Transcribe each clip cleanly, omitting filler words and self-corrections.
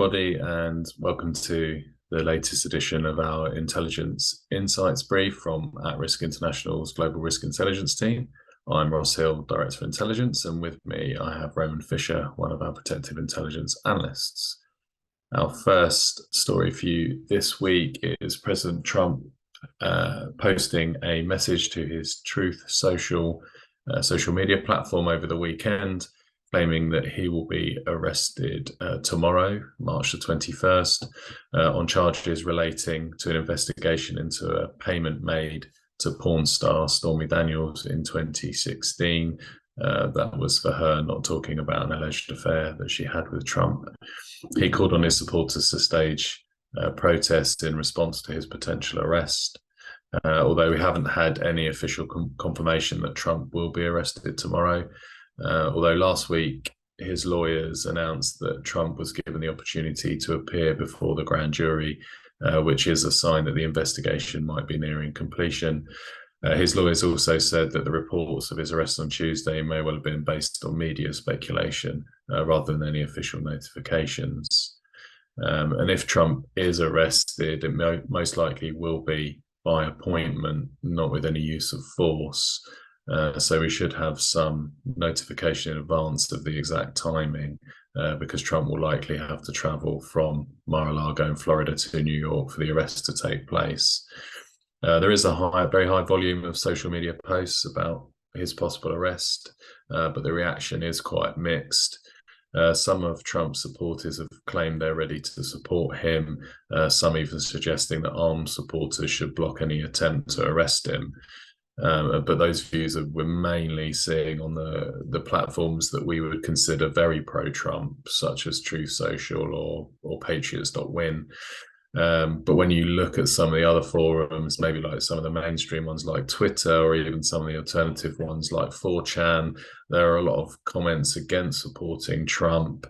everybody, and welcome to the latest edition of our Intelligence Insights Brief from At Risk International's Global Risk Intelligence team. I'm Ross Hill, Director of Intelligence, and with me I have Roman Fisher, one of our Protective Intelligence analysts. Our first story for you this week is President Trump posting a message to his Truth Social social media platform over the weekend, claiming that he will be arrested tomorrow, March the 21st, on charges relating to an investigation into a payment made to porn star Stormy Daniels in 2016. That was for her not talking about an alleged affair that she had with Trump. He called on his supporters to stage protests in response to his potential arrest. Although we haven't had any official confirmation that Trump will be arrested tomorrow. Although last week his lawyers announced that Trump was given the opportunity to appear before the grand jury, which is a sign that the investigation might be nearing completion. His lawyers also said that the reports of his arrest on Tuesday may well have been based on media speculation rather than any official notifications. And if Trump is arrested, it most likely will be by appointment, not with any use of force. So we should have some notification in advance of the exact timing, because Trump will likely have to travel from Mar-a-Lago in Florida to New York for the arrest to take place. There is a very high volume of social media posts about his possible arrest, but the reaction is quite mixed. Some of Trump's supporters have claimed they're ready to support him, some even suggesting that armed supporters should block any attempt to arrest him. But those views we're mainly seeing on the platforms that we would consider very pro-Trump, such as Truth Social or Patriots.win. But when you look at some of the other forums, maybe like some of the mainstream ones like Twitter, or even some of the alternative ones like 4chan, there are a lot of comments against supporting Trump.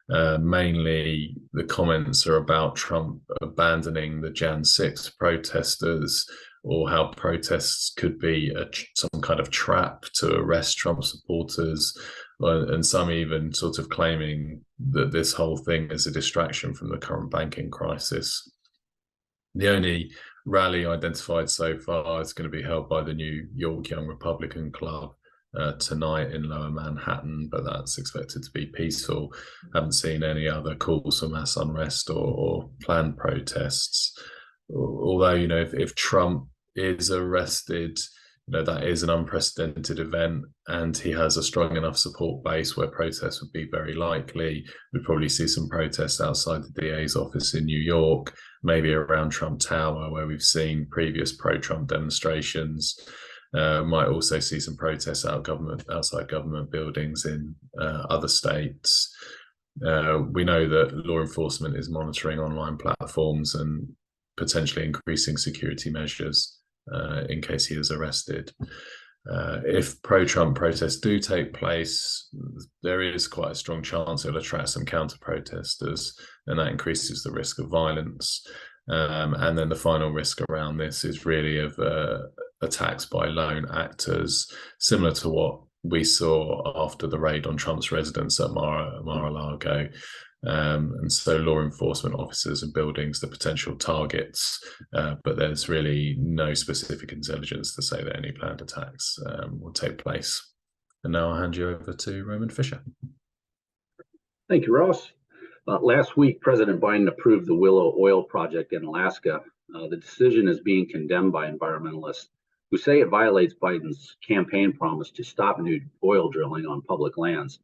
Mainly the comments are about Trump abandoning the Jan 6 protesters, or how protests could be some kind of trap to arrest Trump supporters, and some even sort of claiming that this whole thing is a distraction from the current banking crisis. The only rally identified so far is going to be held by the New York Young Republican Club tonight in Lower Manhattan, but that's expected to be peaceful. Haven't seen any other calls for mass unrest or planned protests. Although, if Trump is arrested, that is an unprecedented event, and he has a strong enough support base where protests would be very likely. We'd probably see some protests outside the DA's office in New York, maybe around Trump Tower, where we've seen previous pro-Trump demonstrations. Might also see some protests outside government buildings in other states. We know that law enforcement is monitoring online platforms and potentially increasing security measures in case he is arrested. If pro-Trump protests do take place, there is quite a strong chance it'll attract some counter-protesters, and that increases the risk of violence. And then the final risk around this is really of attacks by lone actors, similar to what we saw after the raid on Trump's residence at Mar-a-Lago. And so law enforcement officers and buildings, the potential targets, but there's really no specific intelligence to say that any planned attacks will take place. And now I'll hand you over to Roman Fisher. Thank you, Ross. Last week, President Biden approved the Willow Oil Project in Alaska. The decision is being condemned by environmentalists who say it violates Biden's campaign promise to stop new oil drilling on public lands.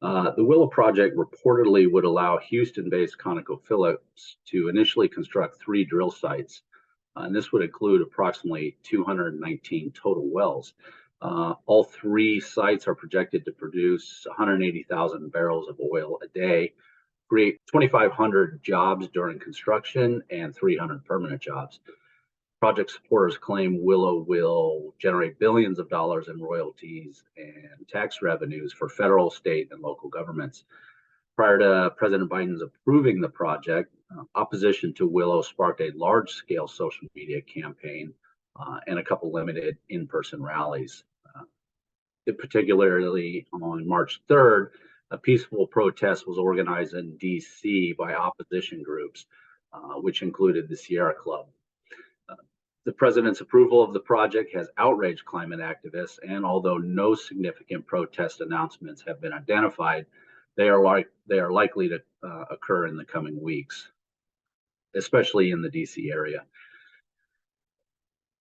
The Willow Project reportedly would allow Houston-based ConocoPhillips to initially construct 3 drill sites, and this would include approximately 219 total wells. All 3 sites are projected to produce 180,000 barrels of oil a day, create 2,500 jobs during construction and 300 permanent jobs. Project supporters claim Willow will generate billions of dollars in royalties and tax revenues for federal, state, and local governments. Prior to President Biden's approving the project, opposition to Willow sparked a large-scale social media campaign and a couple limited in-person rallies. Particularly on March 3rd, A peaceful protest was organized in DC by opposition groups, which included the Sierra Club. The president's approval of the project has outraged climate activists, and although no significant protest announcements have been identified, they are likely to occur in the coming weeks, especially in the DC area.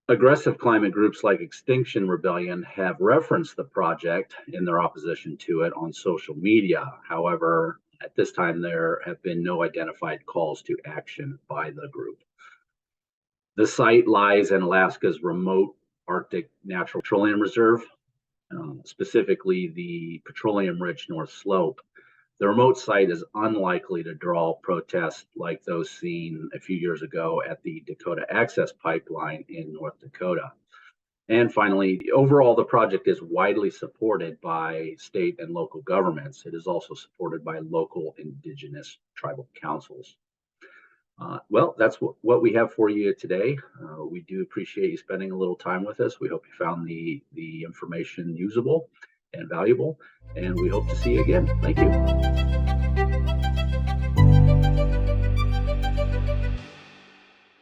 Aggressive climate groups like Extinction Rebellion have referenced the project in their opposition to it on social media. However, at this time, there have been no identified calls to action by the group. The site lies in Alaska's remote Arctic Natural Petroleum Reserve, specifically the petroleum-rich North Slope. The remote site is unlikely to draw protests like those seen a few years ago at the Dakota Access Pipeline in North Dakota. And finally, overall, the project is widely supported by state and local governments. It is also supported by local indigenous tribal councils. Well, that's what we have for you today. We do appreciate you spending a little time with us. We hope you found the information usable and valuable, and we hope to see you again. Thank you.